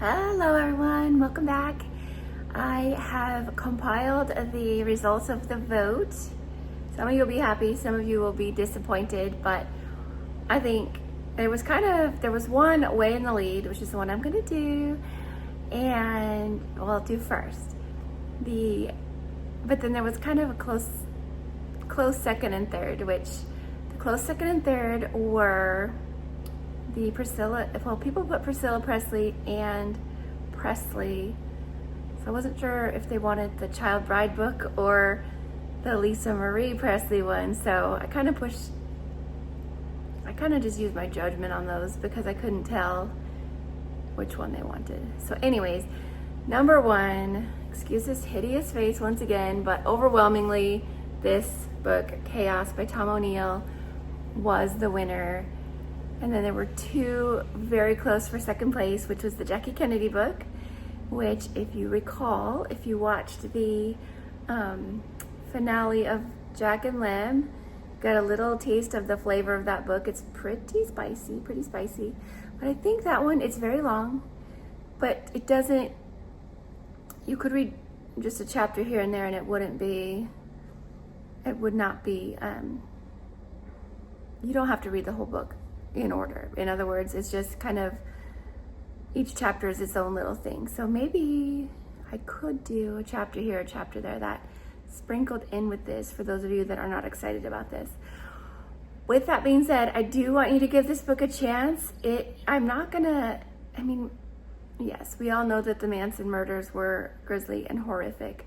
Hello everyone, welcome back. I have compiled the results of the vote. Some of you will be happy, some of you will be disappointed, but I think there was one way in the lead, which is the one I'm gonna do, and I'll do first. But then there was kind of a close second and third, which the close second and third were people put Priscilla Presley and Presley, so I wasn't sure if they wanted the Child Bride book or the Lisa Marie Presley one, so I kind of just used my judgment on those because I couldn't tell which one they wanted. So anyways, number one, excuse this hideous face once again, but overwhelmingly this book, Chaos by Tom O'Neill, was the winner. And then there were two very close for second place, which was the Jackie Kennedy book, which, if you recall, if you watched the finale of Jack and Lamb, got a little taste of the flavor of that book. It's pretty spicy. But I think that one, it's very long, but it doesn't, you could read just a chapter here and there and it would not be, you don't have to read the whole book in order. In other words, it's just kind of, each chapter is its own little thing. So maybe I could do a chapter here, a chapter there, that sprinkled in with this for those of you that are not excited about this. With that being said, I do want you to give this book a chance. Yes, we all know that the Manson murders were grisly and horrific,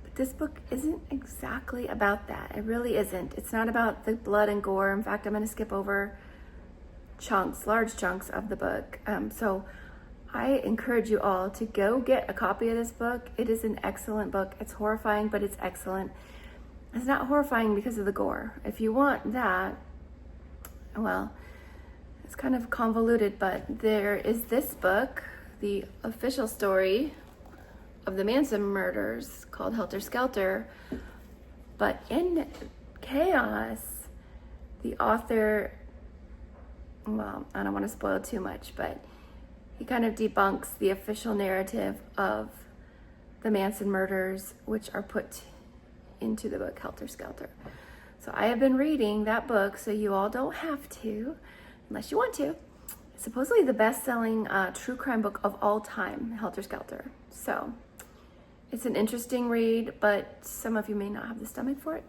but this book isn't exactly about that. It really isn't. It's not about the blood and gore. In fact, I'm going to skip over large chunks of the book. So I encourage you all to go get a copy of this book. It is an excellent book. It's horrifying, but it's excellent. It's not horrifying because of the gore. If you want that, well, it's kind of convoluted, but there is this book, the official story of the Manson murders, called Helter Skelter. But in Chaos, the author, well, I don't want to spoil too much, but he kind of debunks the official narrative of the Manson murders, which are put into the book Helter Skelter. So I have been reading that book, so you all don't have to, unless you want to. It's supposedly the best-selling true crime book of all time, Helter Skelter. So it's an interesting read, but some of you may not have the stomach for it.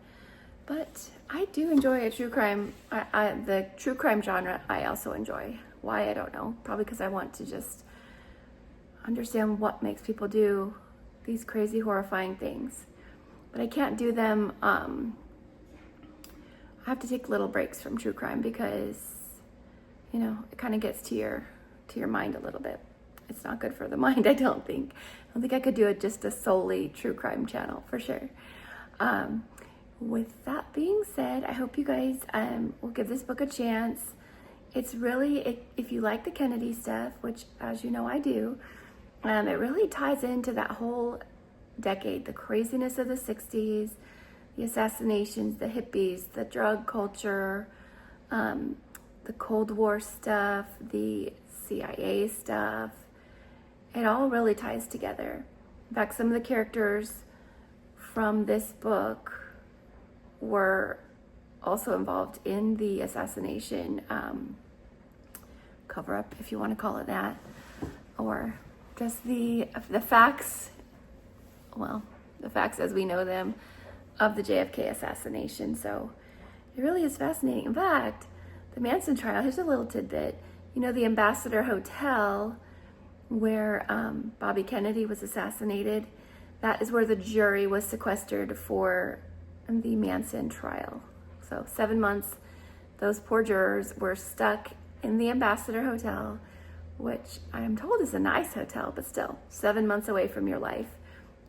But I do enjoy a true crime. The true crime genre I also enjoy. Why, I don't know. Probably because I want to just understand what makes people do these crazy, horrifying things. But I can't do them. I have to take little breaks from true crime because, it kind of gets to your mind a little bit. It's not good for the mind, I don't think. I could do it just a solely true crime channel for sure. With that being said, I hope you guys will give this book a chance. It's really, if you like the Kennedy stuff, which as you know I do, it really ties into that whole decade, the craziness of the 60s, the assassinations, the hippies, the drug culture, the Cold War stuff, the CIA stuff. It all really ties together. In fact, some of the characters from this book were also involved in the assassination cover-up, if you want to call it that, or just the facts, well, the facts as we know them of the JFK assassination. So it really is fascinating. In fact, the Manson trial, here's a little tidbit. The Ambassador Hotel where Bobby Kennedy was assassinated, that is where the jury was sequestered for the Manson trial. So 7 months, those poor jurors were stuck in the Ambassador Hotel, which I am told is a nice hotel, but still 7 months away from your life.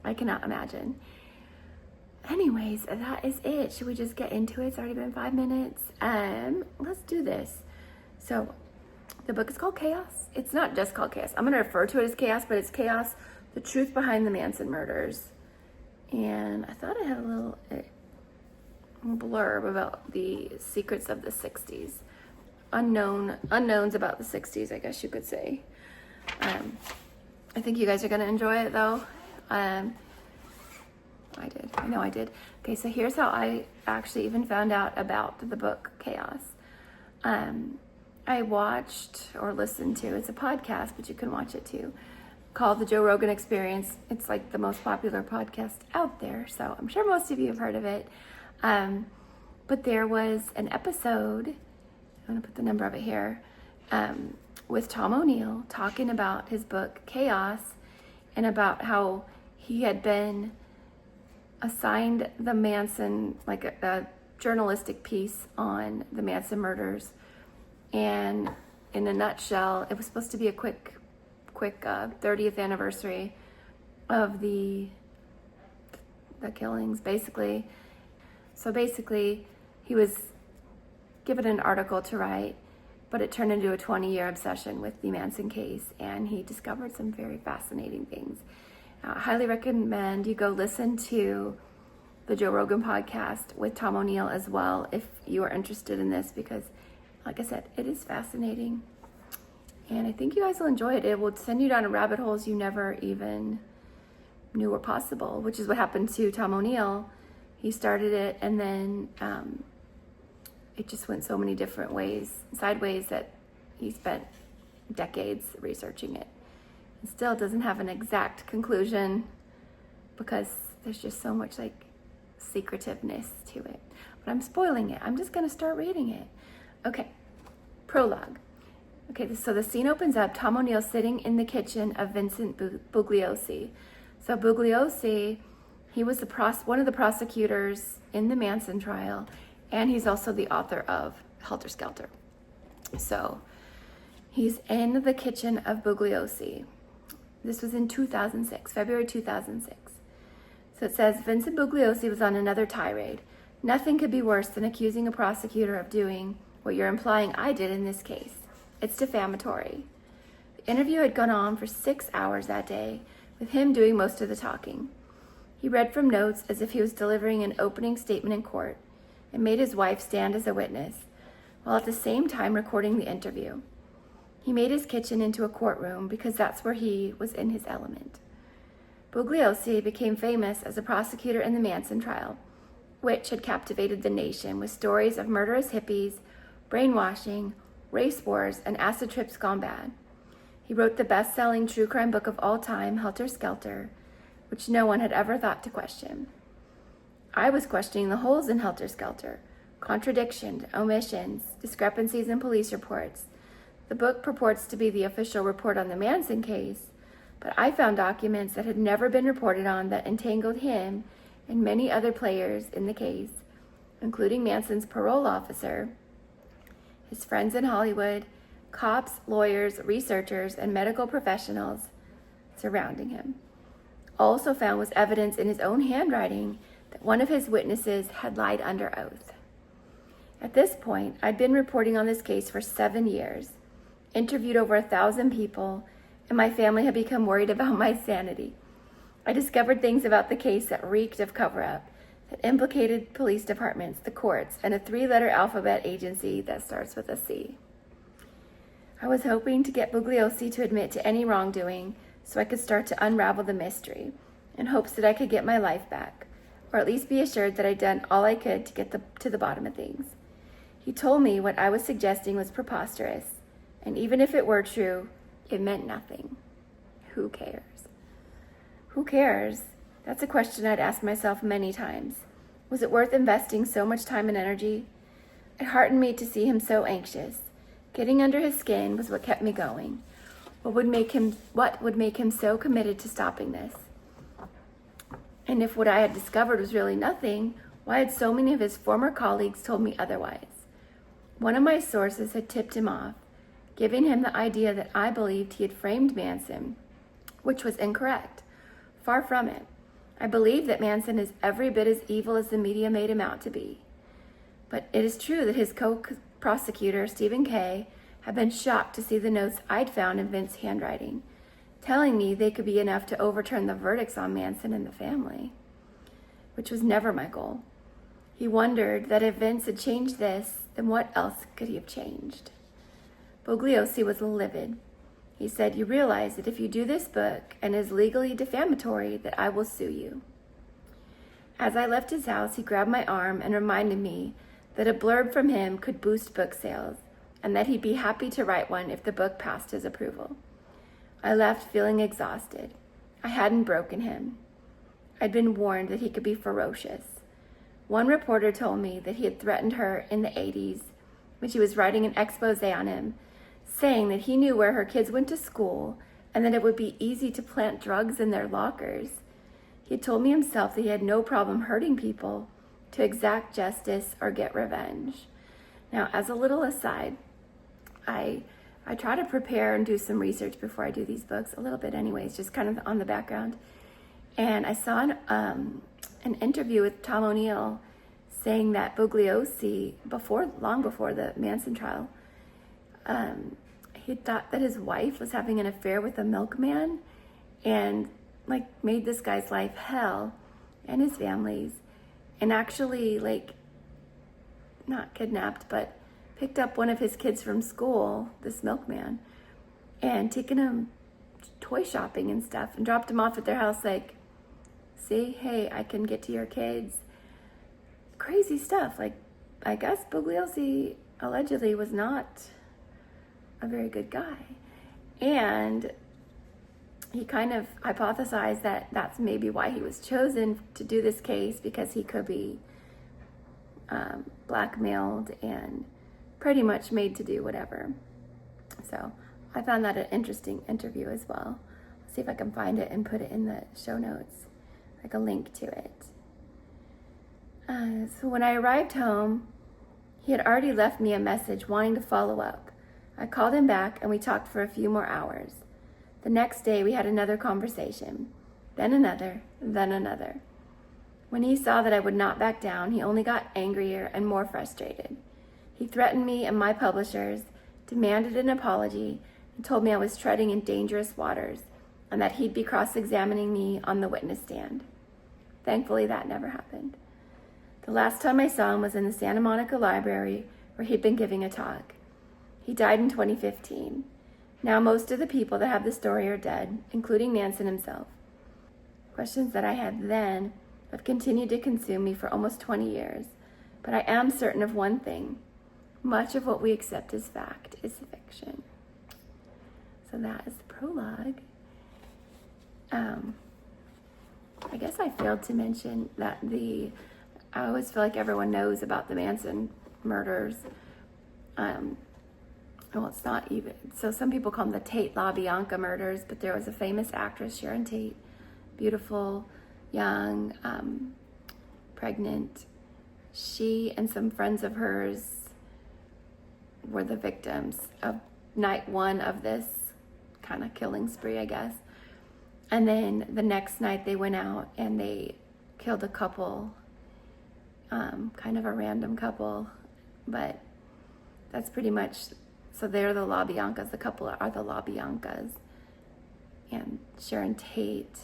I cannot imagine. Anyways, that is it. Should we just get into it? It's already been 5 minutes. Let's do this. So the book is called Chaos. It's not just called Chaos. I'm going to refer to it as Chaos, but it's Chaos, the Truth Behind the Manson Murders. And I thought I had a little blurb about the secrets of the 60s. Unknowns about the 60s, I guess you could say. I think you guys are going to enjoy it, though. I did. I know I did. Okay, so here's how I actually even found out about the book Chaos. I watched or listened to, it's a podcast, but you can watch it too, called The Joe Rogan Experience. It's like the most popular podcast out there, so I'm sure most of you have heard of it. But there was an episode, I'm going to put the number of it here, with Tom O'Neill talking about his book Chaos and about how he had been assigned the Manson, like a journalistic piece on the Manson murders. And in a nutshell, it was supposed to be a quick 30th anniversary of the killings, basically. So basically, he was given an article to write, but it turned into a 20-year obsession with the Manson case, and he discovered some very fascinating things. I highly recommend you go listen to the Joe Rogan podcast with Tom O'Neill as well if you are interested in this, because like I said, it is fascinating. And I think you guys will enjoy it. It will send you down rabbit holes you never even knew were possible, which is what happened to Tom O'Neill. He started it, and then it just went so many different ways, sideways, that he spent decades researching it. And still doesn't have an exact conclusion because there's just so much like secretiveness to it. But I'm spoiling it. I'm just going to start reading it. Okay, prologue. Okay, so the scene opens up, Tom O'Neill sitting in the kitchen of Vincent Bugliosi. So Bugliosi, he was one of the prosecutors in the Manson trial, and he's also the author of Helter Skelter. So he's in the kitchen of Bugliosi. This was in 2006, February 2006. So it says, Vincent Bugliosi was on another tirade. Nothing could be worse than accusing a prosecutor of doing what you're implying I did in this case. It's defamatory. The interview had gone on for 6 hours that day, with him doing most of the talking. He read from notes as if he was delivering an opening statement in court, and made his wife stand as a witness, while at the same time recording the interview. He made his kitchen into a courtroom because that's where he was in his element. Bugliosi became famous as a prosecutor in the Manson trial, which had captivated the nation with stories of murderous hippies, brainwashing, race wars, and acid trips gone bad. He wrote the best-selling true crime book of all time, Helter Skelter, which no one had ever thought to question. I was questioning the holes in Helter Skelter, contradictions, omissions, discrepancies in police reports. The book purports to be the official report on the Manson case, but I found documents that had never been reported on that entangled him and many other players in the case, including Manson's parole officer, his friends in Hollywood, cops, lawyers, researchers, and medical professionals surrounding him. Also found was evidence in his own handwriting that one of his witnesses had lied under oath. At this point, I'd been reporting on this case for 7 years, interviewed over 1,000 people, and my family had become worried about my sanity. I discovered things about the case that reeked of cover-up, that implicated police departments, the courts, and a 3-letter alphabet agency that starts with a C. I was hoping to get Bugliosi to admit to any wrongdoing so I could start to unravel the mystery, in hopes that I could get my life back, or at least be assured that I'd done all I could to get to the bottom of things. He told me what I was suggesting was preposterous, and even if it were true, it meant nothing. Who cares? Who cares? That's a question I'd asked myself many times. Was it worth investing so much time and energy? It heartened me to see him so anxious. Getting under his skin was what kept me going. What would make him so committed to stopping this? And if what I had discovered was really nothing, why had so many of his former colleagues told me otherwise? One of my sources had tipped him off, giving him the idea that I believed he had framed Manson, which was incorrect. Far from it. I believe that Manson is every bit as evil as the media made him out to be. But it is true that his co-prosecutor, Stephen Kay, had been shocked to see the notes I'd found in Vince's handwriting, telling me they could be enough to overturn the verdicts on Manson and the family, which was never my goal. He wondered that if Vince had changed this, then what else could he have changed? Bugliosi was livid. He said, "You realize that if you do this book and is legally defamatory, that I will sue you." As I left his house, he grabbed my arm and reminded me that a blurb from him could boost book sales, and that he'd be happy to write one if the book passed his approval. I left feeling exhausted. I hadn't broken him. I'd been warned that he could be ferocious. One reporter told me that he had threatened her in the 80s when she was writing an expose on him, saying that he knew where her kids went to school and that it would be easy to plant drugs in their lockers. He had told me himself that he had no problem hurting people to exact justice or get revenge. Now, as a little aside, I try to prepare and do some research before I do these books, a little bit anyways, just kind of on the background. And I saw an interview with Tom O'Neill saying that Bugliosi, long before the Manson trial, he thought that his wife was having an affair with a milkman and made this guy's life hell and his family's, and actually not kidnapped, but picked up one of his kids from school, this milkman, and taken him toy shopping and stuff and dropped him off at their house see, hey, I can get to your kids. Crazy stuff. I guess Bugliosi allegedly was not a very good guy. And he kind of hypothesized that that's maybe why he was chosen to do this case, because he could be blackmailed and pretty much made to do whatever. So I found that an interesting interview as well. I'll see if I can find it and put it in the show notes, a link to it. So when I arrived home, he had already left me a message wanting to follow up. I called him back and we talked for a few more hours. The next day we had another conversation, then another, then another. When he saw that I would not back down, he only got angrier and more frustrated. He threatened me and my publishers, demanded an apology, and told me I was treading in dangerous waters and that he'd be cross-examining me on the witness stand. Thankfully, that never happened. The last time I saw him was in the Santa Monica Library, where he'd been giving a talk. He died in 2015. Now most of the people that have the story are dead, including Manson himself. Questions that I had then have continued to consume me for almost 20 years, but I am certain of one thing. Much of what we accept as fact is fiction. So that is the prologue. I guess I failed to mention that I always feel like everyone knows about the Manson murders. Well, it's not even, so some people call them the Tate LaBianca murders, but there was a famous actress, Sharon Tate, beautiful, young, pregnant. She and some friends of hers were the victims of night one of this kind of killing spree, I guess. And then the next night they went out and they killed a couple, kind of a random couple, but that's pretty much, so they're the LaBiancas, the couple are the LaBiancas. And Sharon Tate,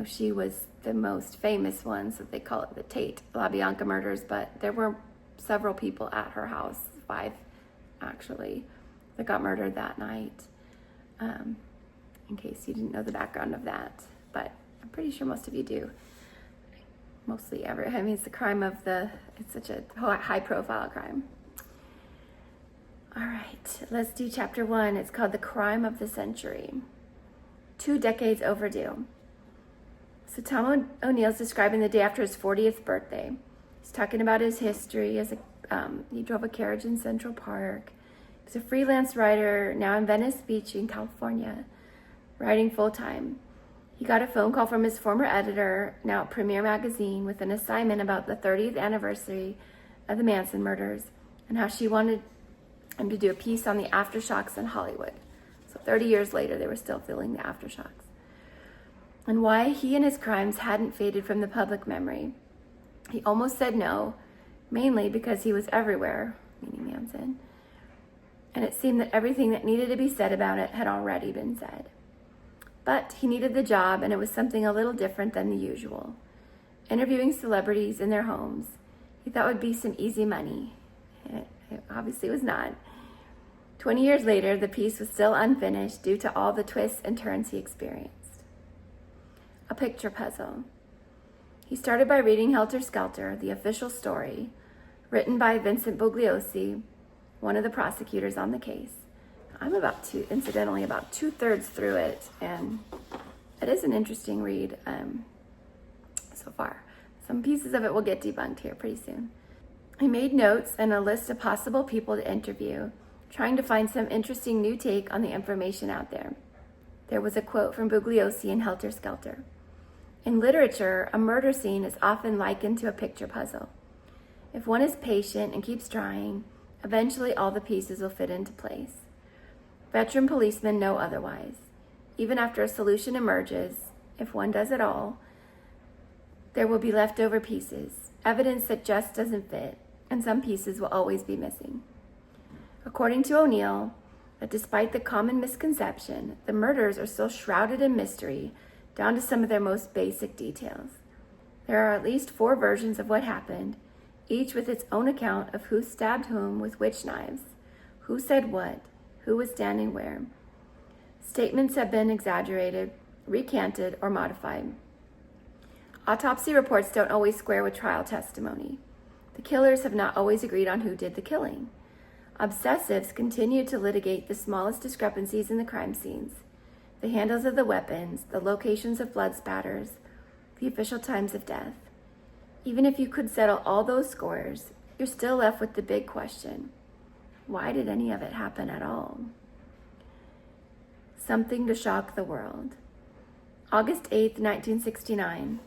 she was the most famous one, so they call it the Tate LaBianca murders, but there were several people at her house, 5 actually, that got murdered that night. In case you didn't know the background of that, but I'm pretty sure most of you do. Mostly it's the crime of it's such a high profile crime. All right, let's do chapter 1. It's called The Crime of the Century. 2 decades overdue. So Tom O'Neill's describing the day after his 40th birthday. He's talking about his history as he drove a carriage in Central Park. He's a freelance writer now in Venice Beach in California, writing full-time. He got a phone call from his former editor, now at Premiere Magazine, with an assignment about the 30th anniversary of the Manson murders and how she wanted him to do a piece on the aftershocks in Hollywood. So 30 years later, they were still feeling the aftershocks. And why he and his crimes hadn't faded from the public memory. He almost said no, mainly because he was everywhere, meaning Manson. And it seemed that everything that needed to be said about it had already been said. But he needed the job, and it was something a little different than the usual. Interviewing celebrities in their homes, he thought would be some easy money. It obviously was not. 20 years later, the piece was still unfinished due to all the twists and turns he experienced. A picture puzzle. He started by reading Helter Skelter, the official story, written by Vincent Bugliosi, one of the prosecutors on the case. I'm incidentally about 2/3 through it, and it is an interesting read so far. Some pieces of it will get debunked here pretty soon. He made notes and a list of possible people to interview, trying to find some interesting new take on the information out there. There was a quote from Bugliosi in Helter Skelter. In literature, a murder scene is often likened to a picture puzzle. If one is patient and keeps trying, eventually all the pieces will fit into place. Veteran policemen know otherwise. Even after a solution emerges, if one does at all, there will be leftover pieces, evidence that just doesn't fit, and some pieces will always be missing. According to O'Neill, that despite the common misconception, the murders are still shrouded in mystery down to some of their most basic details. There are at least 4 versions of what happened, each with its own account of who stabbed whom with which knives, who said what, who was standing where. Statements have been exaggerated, recanted, or modified. Autopsy reports don't always square with trial testimony. The killers have not always agreed on who did the killing. Obsessives continue to litigate the smallest discrepancies in the crime scenes, the handles of the weapons, the locations of blood spatters, the official times of death. Even if you could settle all those scores, you're still left with the big question: why did any of it happen at all? Something to shock the world. August 8th, 1969.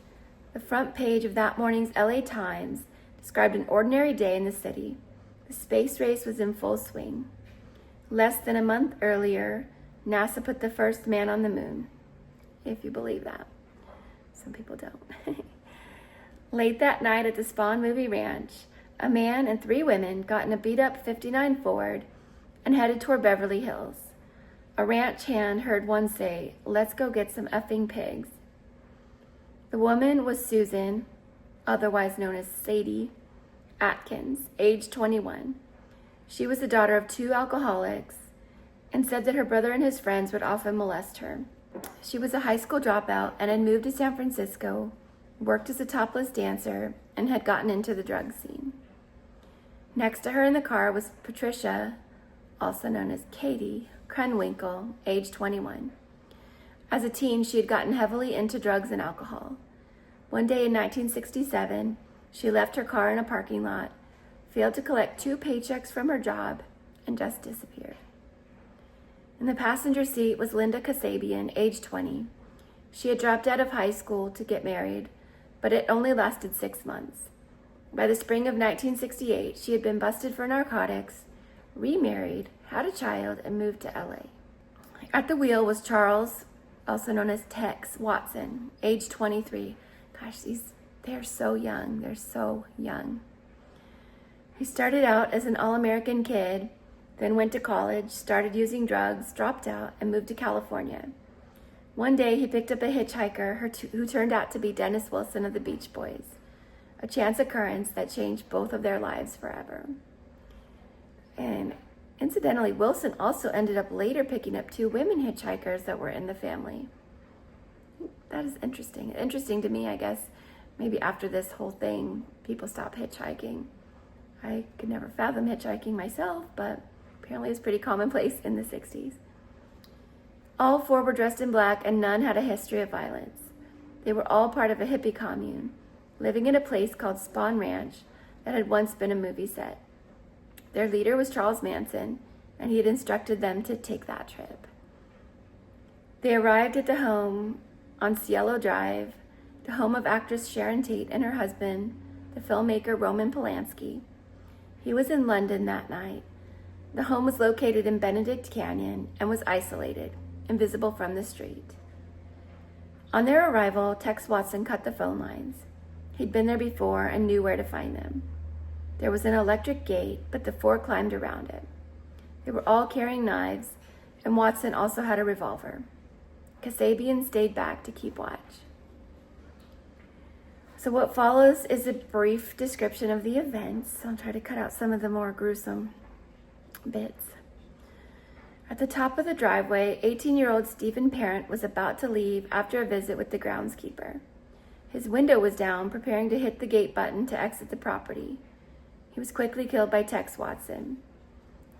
The front page of that morning's LA Times described an ordinary day in the city. The space race was in full swing. Less than a month earlier, NASA put the first man on the moon, if you believe that. Some people don't. Late that night at the Spawn Movie Ranch, a man and 3 women got in a beat-up 59 Ford and headed toward Beverly Hills. A ranch hand heard one say, "Let's go get some effing pigs." The woman was Susan, otherwise known as Sadie, Atkins, age 21. She was the daughter of 2 alcoholics and said that her brother and his friends would often molest her. She was a high school dropout and had moved to San Francisco, worked as a topless dancer, and had gotten into the drug scene. Next to her in the car was Patricia, also known as Katie, Krenwinkel, age 21. As a teen, she had gotten heavily into drugs and alcohol. One day in 1967, she left her car in a parking lot, failed to collect 2 paychecks from her job, and just disappeared. In the passenger seat was Linda Kasabian, age 20. She had dropped out of high school to get married, but it only lasted 6 months. By the spring of 1968, she had been busted for narcotics, remarried, had a child, and moved to LA. At the wheel was Charles, also known as Tex Watson, age 23. Gosh, they're so young. They're so young. He started out as an all-American kid, then went to college, started using drugs, dropped out, and moved to California. One day, he picked up a hitchhiker who turned out to be Dennis Wilson of the Beach Boys, a chance occurrence that changed both of their lives forever. And incidentally, Wilson also ended up later picking up 2 women hitchhikers that were in the family. That is interesting. Interesting to me, I guess. Maybe after this whole thing, people stop hitchhiking. I could never fathom hitchhiking myself, but apparently it's pretty commonplace in the 60s. All 4 were dressed in black, and none had a history of violence. They were all part of a hippie commune, living in a place called Spawn Ranch that had once been a movie set. Their leader was Charles Manson, and he had instructed them to take that trip. They arrived at the home on Cielo Drive, the home of actress Sharon Tate and her husband, the filmmaker Roman Polanski. He was in London that night. The home was located in Benedict Canyon and was isolated, invisible from the street. On their arrival, Tex Watson cut the phone lines. He'd been there before and knew where to find them. There was an electric gate, but the 4 climbed around it. They were all carrying knives, and Watson also had a revolver. Kasabian stayed back to keep watch. So what follows is a brief description of the events. I'll try to cut out some of the more gruesome bits. At the top of the driveway, 18-year-old Stephen Parent was about to leave after a visit with the groundskeeper. His window was down, preparing to hit the gate button to exit the property. He was quickly killed by Tex Watson.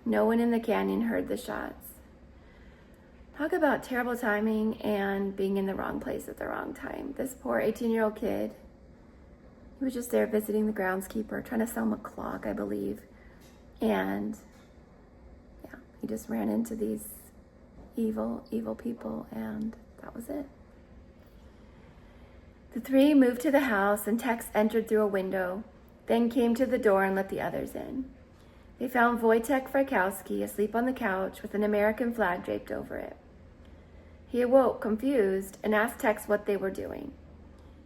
No one in the canyon heard the shots. Talk about terrible timing and being in the wrong place at the wrong time. This poor 18-year-old kid, he was just there visiting the groundskeeper, trying to sell him a clock, I believe. And yeah, he just ran into these evil, evil people, and that was it. The three moved to the house, and Tex entered through a window, then came to the door and let the others in. They found Wojtek Frykowski asleep on the couch with an American flag draped over it. He awoke, confused, and asked Tex what they were doing.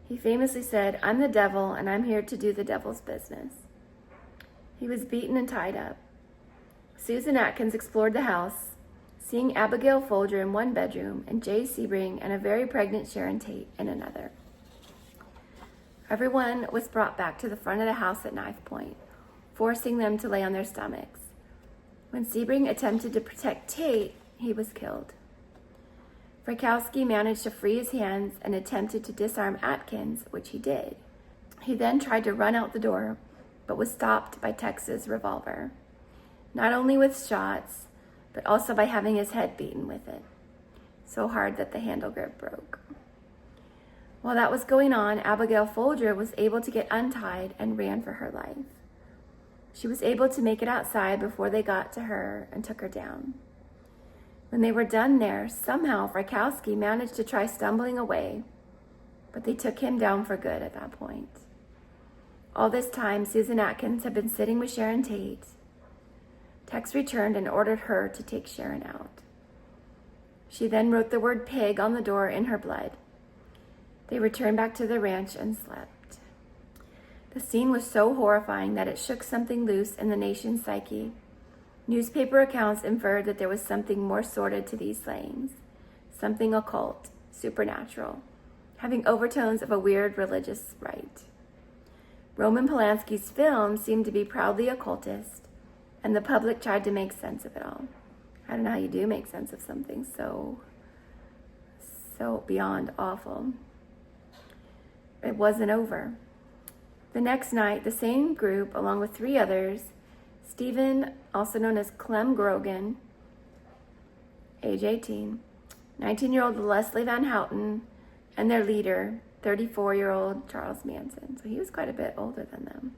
He famously said, "I'm the devil, and I'm here to do the devil's business." He was beaten and tied up. Susan Atkins explored the house, seeing Abigail Folger in one bedroom and Jay Sebring and a very pregnant Sharon Tate in another. Everyone was brought back to the front of the house at knife point, forcing them to lay on their stomachs. When Sebring attempted to protect Tate, he was killed. Frykowski managed to free his hands and attempted to disarm Atkins, which he did. He then tried to run out the door, but was stopped by Tex's revolver, not only with shots, but also by having his head beaten with it, so hard that the handle grip broke. While that was going on, Abigail Folger was able to get untied and ran for her life. She was able to make it outside before they got to her and took her down. When they were done there, somehow Frykowski managed to try stumbling away, but they took him down for good at that point. All this time, Susan Atkins had been sitting with Sharon Tate. Tex returned and ordered her to take Sharon out. She then wrote the word pig on the door in her blood. They returned back to the ranch and slept. The scene was so horrifying that it shook something loose in the nation's psyche. Newspaper accounts inferred that there was something more sordid to these slayings, something occult, supernatural, having overtones of a weird religious rite. Roman Polanski's film seemed to be proudly occultist, and the public tried to make sense of it all. I don't know how you do make sense of something so beyond awful. It wasn't over. The next night, the same group, along with three others, Stephen, also known as Clem Grogan, age 18, 19-year-old Leslie Van Houten, and their leader, 34-year-old Charles Manson. So he was quite a bit older than them.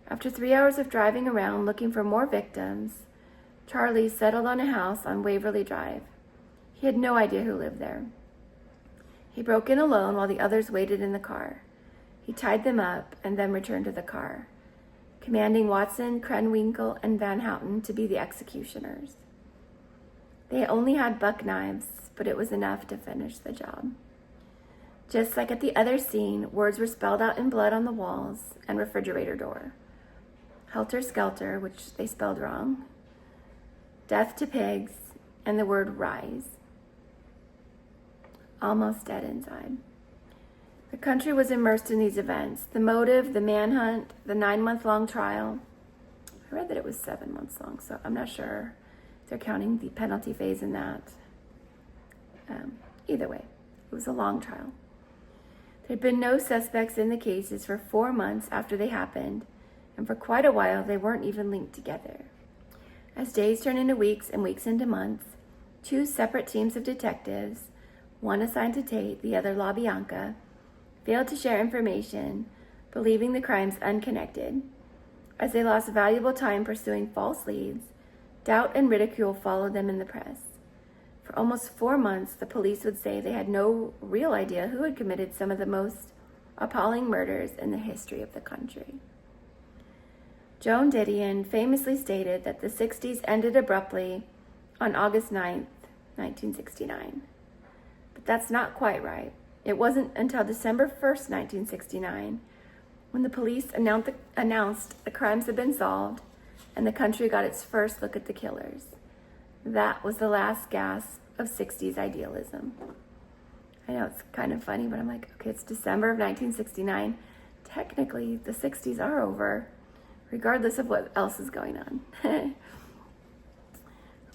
After 3 hours of driving around looking for more victims, Charlie settled on a house on Waverly Drive. He had no idea who lived there. He broke in alone while the others waited in the car. He tied them up and then returned to the car, commanding Watson, Krenwinkel, and Van Houten to be the executioners. They only had buck knives, but it was enough to finish the job. Just like at the other scene, words were spelled out in blood on the walls and refrigerator door. Helter Skelter, which they spelled wrong, death to pigs, and the word rise. Almost dead inside. The country was immersed in these events. The motive, the manhunt, the 9-month-long trial. I read that it was 7 months long, so I'm not sure if they're counting the penalty phase in that. Either way, it was a long trial. There had been no suspects in the cases for 4 months after they happened, and for quite a while they weren't even linked together. As days turned into weeks and weeks into months, 2 separate teams of detectives, one assigned to Tate, the other LaBianca, failed to share information, believing the crimes unconnected. As they lost valuable time pursuing false leads, doubt and ridicule followed them in the press. For almost 4 months, the police would say they had no real idea who had committed some of the most appalling murders in the history of the country. Joan Didion famously stated that the 60s ended abruptly on August 9th, 1969. But that's not quite right. It wasn't until December 1st, 1969, when the police announced the crimes had been solved and the country got its first look at the killers. That was the last gasp of 60s idealism. I know it's kind of funny, but I'm like, okay, it's December of 1969. Technically, the 60s are over, regardless of what else is going on.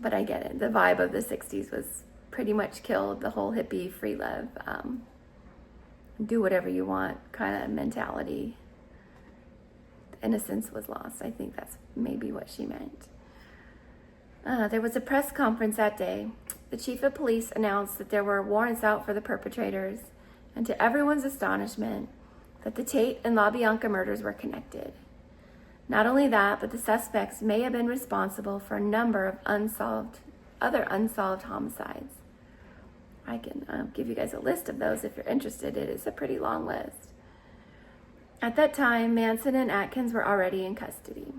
But I get it. The vibe of the 60s was pretty much killed the whole hippie, free love, do whatever you want kind of mentality. Innocence was lost. I think that's maybe what she meant. There was a press conference that day. The chief of police announced that there were warrants out for the perpetrators, and to everyone's astonishment, that the Tate and LaBianca murders were connected. Not only that, but the suspects may have been responsible for a number of other unsolved homicides. I can give you guys a list of those if you're interested. It is a pretty long list. At that time, Manson and Atkins were already in custody.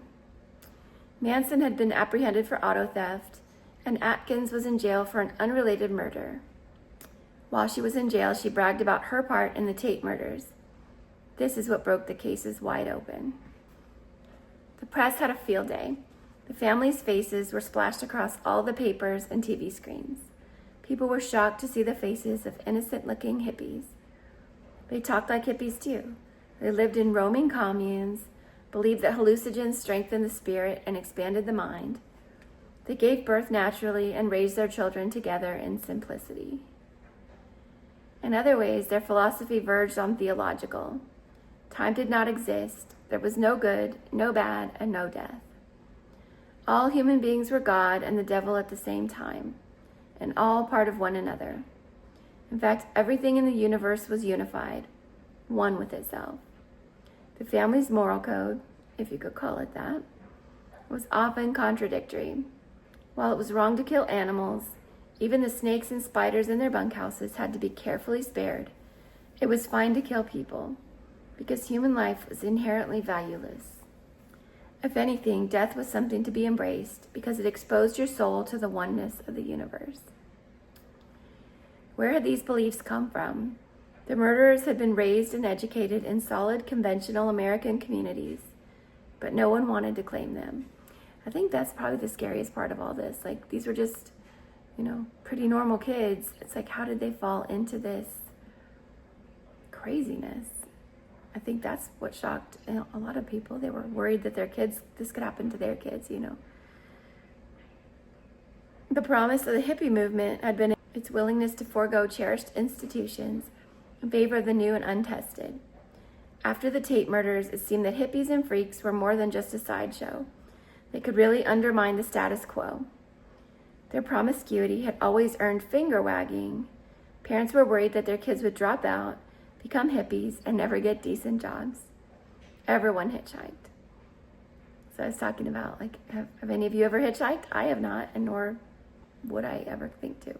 Manson had been apprehended for auto theft, and Atkins was in jail for an unrelated murder. While she was in jail, she bragged about her part in the Tate murders. This is what broke the cases wide open. The press had a field day. The family's faces were splashed across all the papers and TV screens. People were shocked to see the faces of innocent-looking hippies. They talked like hippies too. They lived in roaming communes, believed that hallucinogens strengthened the spirit and expanded the mind. They gave birth naturally and raised their children together in simplicity. In other ways, their philosophy verged on theological. Time did not exist. There was no good, no bad, and no death. All human beings were God and the devil at the same time, and all part of one another. In fact, everything in the universe was unified, one with itself. The family's moral code, if you could call it that, was often contradictory. While it was wrong to kill animals, even the snakes and spiders in their bunkhouses had to be carefully spared. It was fine to kill people, because human life was inherently valueless. If anything, death was something to be embraced, because it exposed your soul to the oneness of the universe. Where had these beliefs come from? The murderers had been raised and educated in solid, conventional American communities, but no one wanted to claim them. I think that's probably the scariest part of all this. Like, these were just, pretty normal kids. It's like, how did they fall into this craziness? I think that's what shocked a lot of people. They were worried that this could happen to their kids, The promise of the hippie movement had been its willingness to forego cherished institutions in favor of the new and untested. After the Tate murders, it seemed that hippies and freaks were more than just a sideshow. They could really undermine the status quo. Their promiscuity had always earned finger wagging. Parents were worried that their kids would drop out, become hippies, and never get decent jobs. Everyone hitchhiked. So I was talking about, have any of you ever hitchhiked? I have not, and nor would I ever think to.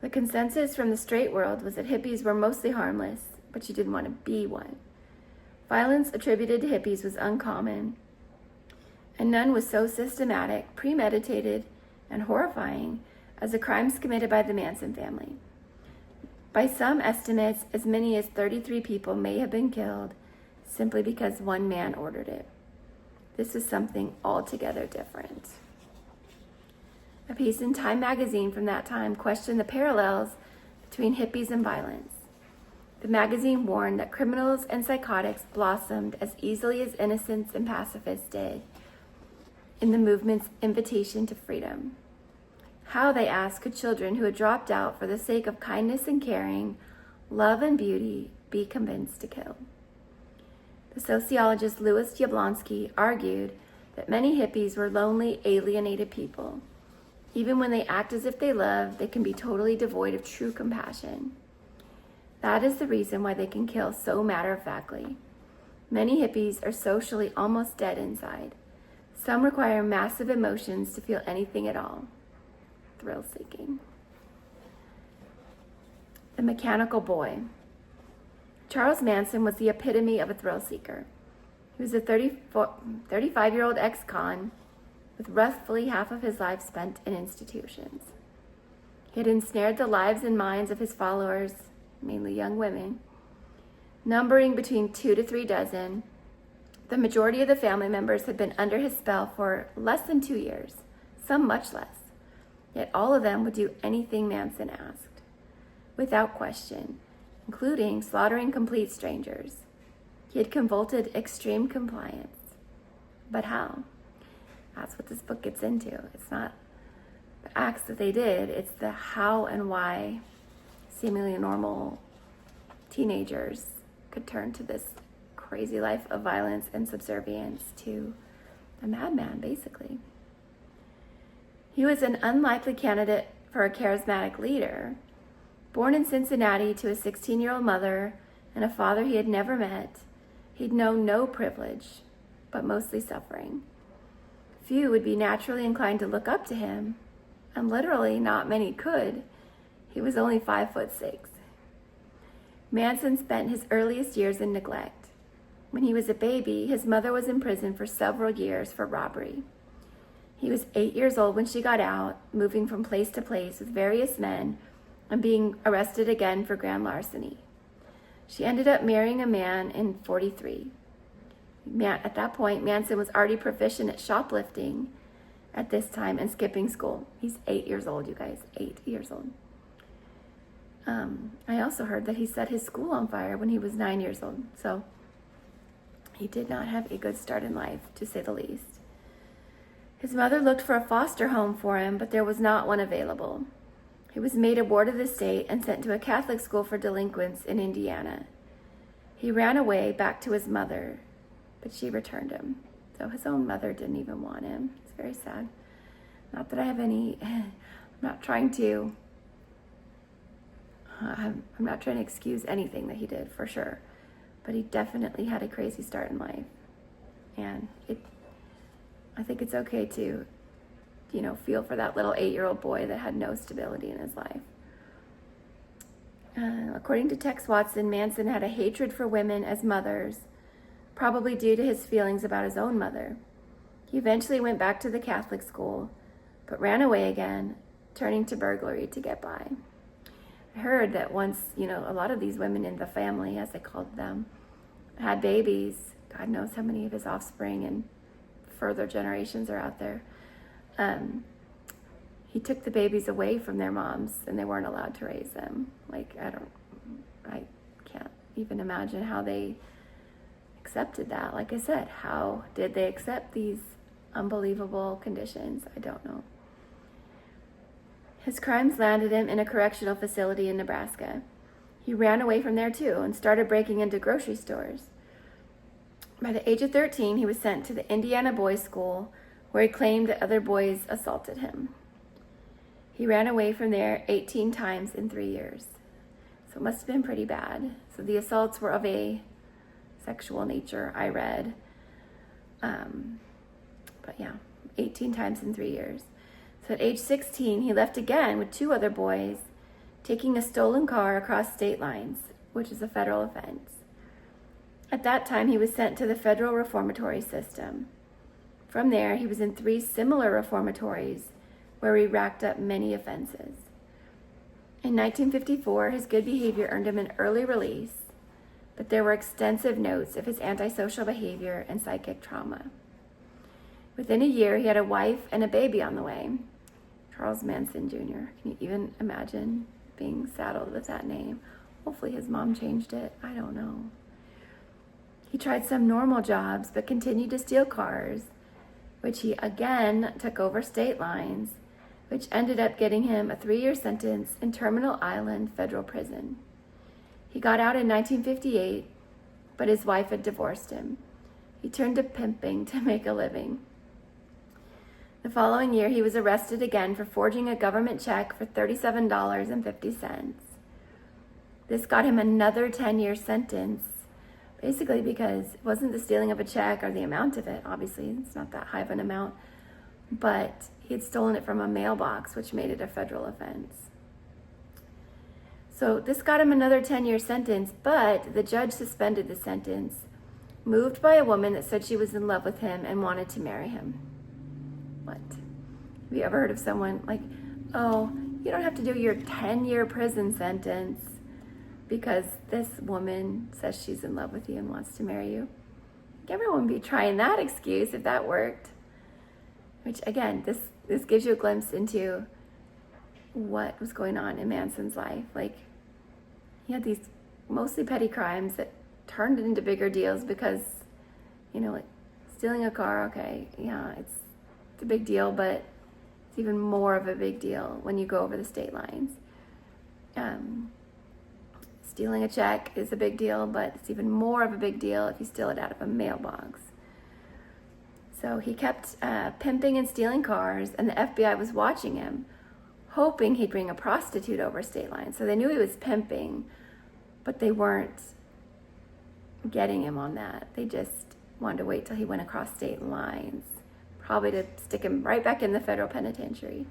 The consensus from the straight world was that hippies were mostly harmless, but you didn't want to be one. Violence attributed to hippies was uncommon, and none was so systematic, premeditated, and horrifying as the crimes committed by the Manson family. By some estimates, as many as 33 people may have been killed simply because one man ordered it. This was something altogether different. A piece in Time magazine from that time questioned the parallels between hippies and violence. The magazine warned that criminals and psychotics blossomed as easily as innocents and pacifists did in the movement's invitation to freedom. How, they asked, could children who had dropped out for the sake of kindness and caring, love and beauty, be convinced to kill? The sociologist Louis Jablonski argued that many hippies were lonely, alienated people. Even when they act as if they love, they can be totally devoid of true compassion. That is the reason why they can kill so matter-of-factly. Many hippies are socially almost dead inside. Some require massive emotions to feel anything at all. Thrill-seeking. The mechanical boy. Charles Manson was the epitome of a thrill-seeker. He was a 35-year-old ex-con with roughly half of his life spent in institutions. He had ensnared the lives and minds of his followers, mainly young women, numbering between 2 to 3 dozen. The majority of the family members had been under his spell for less than 2 years, some much less. Yet all of them would do anything Manson asked, without question, including slaughtering complete strangers. He had convolted extreme compliance. But how? That's what this book gets into. It's not acts that they did. It's the how and why seemingly normal teenagers could turn to this crazy life of violence and subservience to a madman, basically. He was an unlikely candidate for a charismatic leader. Born in Cincinnati to a 16-year-old mother and a father he had never met, he'd known no privilege, but mostly suffering. Few would be naturally inclined to look up to him, and literally not many could. He was only 5'6". Manson spent his earliest years in neglect. When he was a baby, his mother was in prison for several years for robbery. He was 8 years old when she got out, moving from place to place with various men and being arrested again for grand larceny. She ended up marrying a man in 43. At that point, Manson was already proficient at shoplifting at this time and skipping school. He's 8 years old, you guys, 8 years old. I also heard that he set his school on fire when he was 9 years old. So he did not have a good start in life, to say the least. His mother looked for a foster home for him, but there was not one available. He was made a ward of the state and sent to a Catholic school for delinquents in Indiana. He ran away back to his mother, but she returned him. So his own mother didn't even want him. It's very sad. Not that I have any, I'm not trying to excuse anything that he did, for sure. But he definitely had a crazy start in life. And I think it's okay to, feel for that little 8-year-old boy that had no stability in his life. According to Tex Watson, Manson had a hatred for women as mothers, probably due to his feelings about his own mother. He eventually went back to the Catholic school, but ran away again, turning to burglary to get by. I heard that once, a lot of these women in the family, as they called them, had babies. God knows how many of his offspring and further generations are out there. He took the babies away from their moms and they weren't allowed to raise them. I can't even imagine how they accepted that. Like I said, how did they accept these unbelievable conditions? I don't know. His crimes landed him in a correctional facility in Nebraska. He ran away from there too and started breaking into grocery stores. By the age of 13, he was sent to the Indiana Boys School, where he claimed that other boys assaulted him. He ran away from there 18 times in 3 years. So it must have been pretty bad. So the assaults were of a sexual nature, I read. But yeah, 18 times in 3 years. So at age 16, he left again with 2 other boys, taking a stolen car across state lines, which is a federal offense. At that time, he was sent to the federal reformatory system. From there, he was in 3 similar reformatories where he racked up many offenses. In 1954, his good behavior earned him an early release, but there were extensive notes of his antisocial behavior and psychic trauma. Within a year, he had a wife and a baby on the way, Charles Manson Jr. Can you even imagine being saddled with that name? Hopefully his mom changed it. I don't know. He tried some normal jobs, but continued to steal cars, which he again took over state lines, which ended up getting him a 3-year sentence in Terminal Island Federal Prison. He got out in 1958, but his wife had divorced him. He turned to pimping to make a living. The following year, he was arrested again for forging a government check for $37.50. This got him another 10-year sentence, basically because it wasn't the stealing of a check or the amount of it. Obviously, it's not that high of an amount, but he had stolen it from a mailbox, which made it a federal offense. So this got him another 10-year sentence, but the judge suspended the sentence, moved by a woman that said she was in love with him and wanted to marry him. What? Have you ever heard of someone like, oh, you don't have to do your 10-year prison sentence because this woman says she's in love with you and wants to marry you? Everyone would be trying that excuse if that worked. Which, again, this gives you a glimpse into what was going on in Manson's life. Like, he had these mostly petty crimes that turned into bigger deals because, like stealing a car, okay, yeah, it's a big deal, but It's even more of a big deal when you go over the state lines. Stealing a check is a big deal, but it's even more of a big deal if you steal it out of a mailbox. So he kept pimping and stealing cars, and the FBI was watching him, hoping he'd bring a prostitute over state lines. So they knew he was pimping, but they weren't getting him on that. They just wanted to wait till he went across state lines, probably to stick him right back in the federal penitentiary.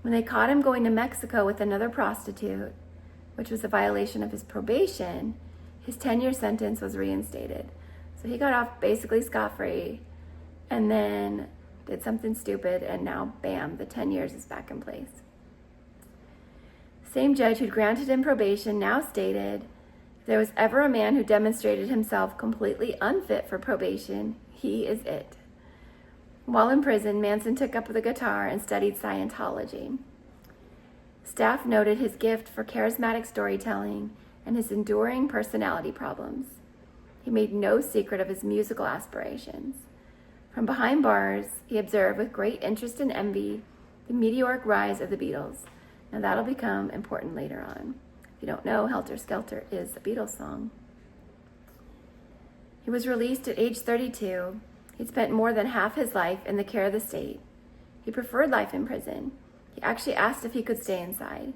When they caught him going to Mexico with another prostitute, which was a violation of his probation, his 10-year sentence was reinstated. So he got off basically scot-free and then did something stupid, and now, bam, the 10 years is back in place. Same judge who'd granted him probation now stated, if there was ever a man who demonstrated himself completely unfit for probation, he is it. While in prison, Manson took up the guitar and studied Scientology. Staff noted his gift for charismatic storytelling and his enduring personality problems. He made no secret of his musical aspirations. From behind bars, he observed with great interest and envy the meteoric rise of the Beatles. Now that'll become important later on. If you don't know, Helter Skelter is a Beatles song. He was released at age 32. He'd spent more than half his life in the care of the state. He preferred life in prison. He actually asked if he could stay inside.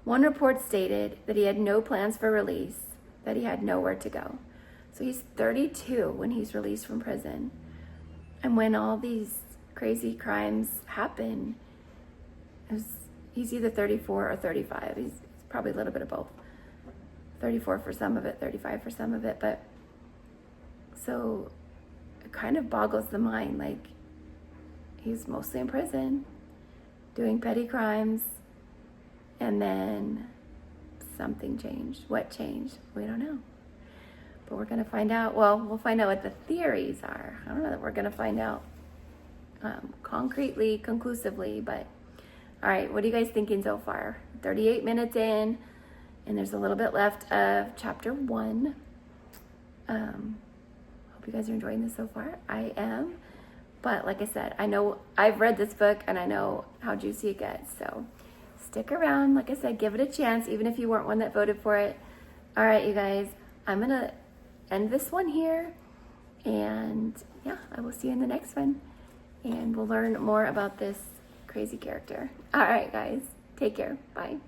One report stated that he had no plans for release, that he had nowhere to go. So he's 32 when he's released from prison. And when all these crazy crimes happen, he's either 34 or 35. He's probably a little bit of both. 34 for some of it, 35 for some of it. But so it kind of boggles the mind. Like, he's mostly in prison, doing petty crimes, and then something changed. What changed? We don't know. But we're going to find out. Well, we'll find out what the theories are. I don't know that we're going to find out concretely, conclusively, but all right, what are you guys thinking so far? 38 minutes in, and there's a little bit left of chapter 1. Hope you guys are enjoying this so far. I am. But like I said, I know I've read this book and I know how juicy it gets. So stick around. Like I said, give it a chance, even if you weren't one that voted for it. All right, you guys, I'm going to end this one here. And yeah, I will see you in the next one. And we'll learn more about this crazy character. All right, guys, take care. Bye.